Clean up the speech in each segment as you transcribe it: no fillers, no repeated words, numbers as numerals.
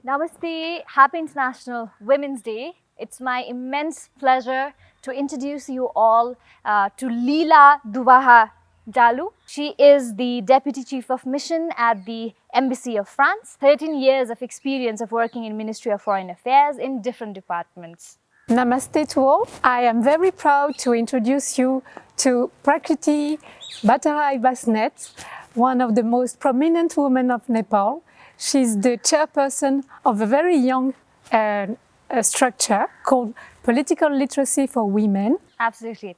Namaste, happy International Women's Day. It's my immense pleasure to introduce you all to Leela Dalu. She is the Deputy Chief of Mission at the Embassy of France. 13 years of experience of working in Ministry of Foreign Affairs in different departments. Namaste to all. I am very proud to introduce you to Prakriti Basnet, one of the most prominent women of Nepal. She's the chairperson of a very young structure called Political Literacy for Women. Absolutely.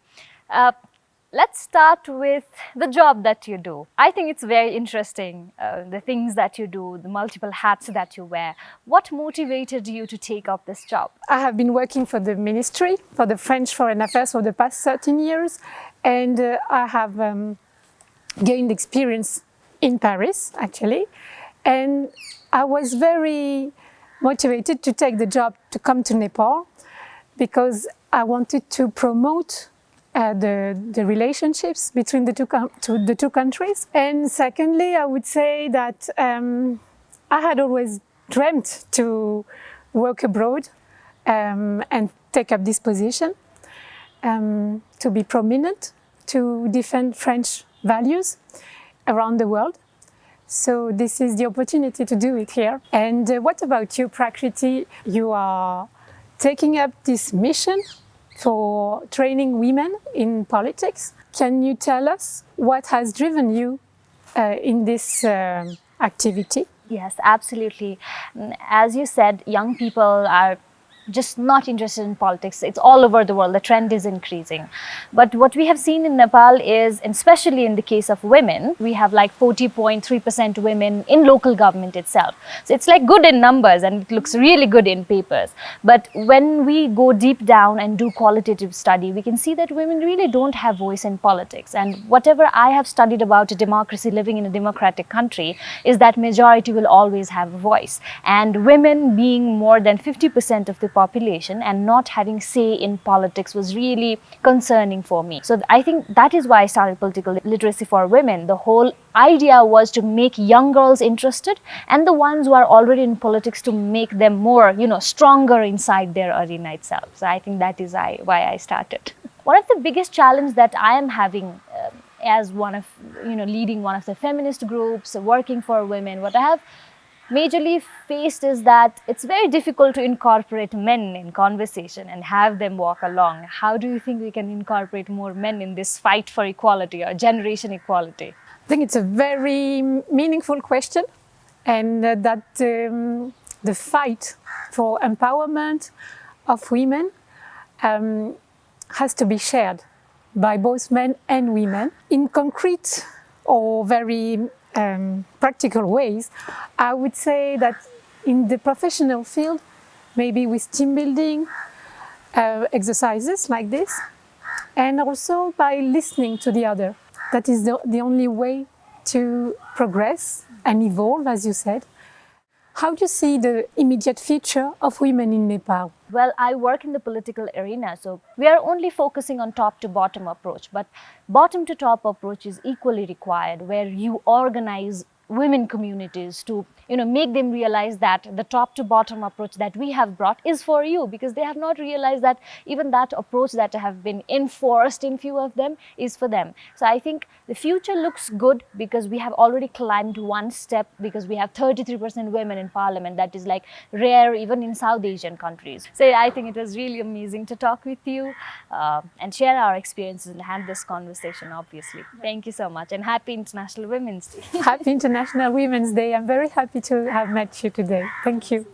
Let's start with the job that you do. I think it's very interesting, the things that you do, the multiple hats that you wear. What motivated you to take up this job? I have been working for the ministry, for the French Foreign Affairs for the past 13 years, and I have gained experience in Paris, actually. And I was very motivated to take the job to come to Nepal because I wanted to promote the relationships between the two countries. And secondly, I would say that I had always dreamt to work abroad and take up this position, to be prominent, to defend French values around the world. So this is the opportunity to do it here. And what about you, Prakriti? You are taking up this mission for training women in politics. Can you tell us what has driven you in this activity? Yes, absolutely. As you said, young people are just not interested in politics. It's all over the world. The trend is increasing. But what we have seen in Nepal is, and especially in the case of women, we have like 40.3% women in local government itself. So it's like good in numbers and it looks really good in papers. But when we go deep down and do qualitative study, we can see that women really don't have voice in politics. And whatever I have studied about a democracy, living in a democratic country, is that majority will always have a voice. And women being more than 50% of the population and not having say in politics was really concerning for me. So I think that is why I started Political Literacy for Women. The whole idea was to make young girls interested and the ones who are already in politics to make them more, stronger inside their arena itself. So I think that is why I started. One of the biggest challenges that I am having as one of, leading one of the feminist groups, working for women, what I have majorly faced is that it's very difficult to incorporate men in conversation and have them walk along. How do you think we can incorporate more men in this fight for equality or generation equality? I think it's a very meaningful question, and that the fight for empowerment of women has to be shared by both men and women in concrete or very practical ways. I would say that in the professional field, maybe with team building exercises like this, and also by listening to the other. That is the only way to progress and evolve, as you said. How do you see the immediate future of women in Nepal? Well, I work in the political arena, so we are only focusing on top to bottom approach, but bottom to top approach is equally required, where you organize women communities to make them realize that the top to bottom approach that we have brought is for you, because they have not realized that even that approach that have been enforced in few of them is for them. So I think the future looks good because we have already climbed one step, because we have 33% women in parliament. That is like rare even in South Asian countries. So I think it was really amazing to talk with you and share our experiences and have this conversation, obviously. Thank you so much and happy International Women's Day. Happy International Women's Day. I'm very happy to have met you today. Thank you.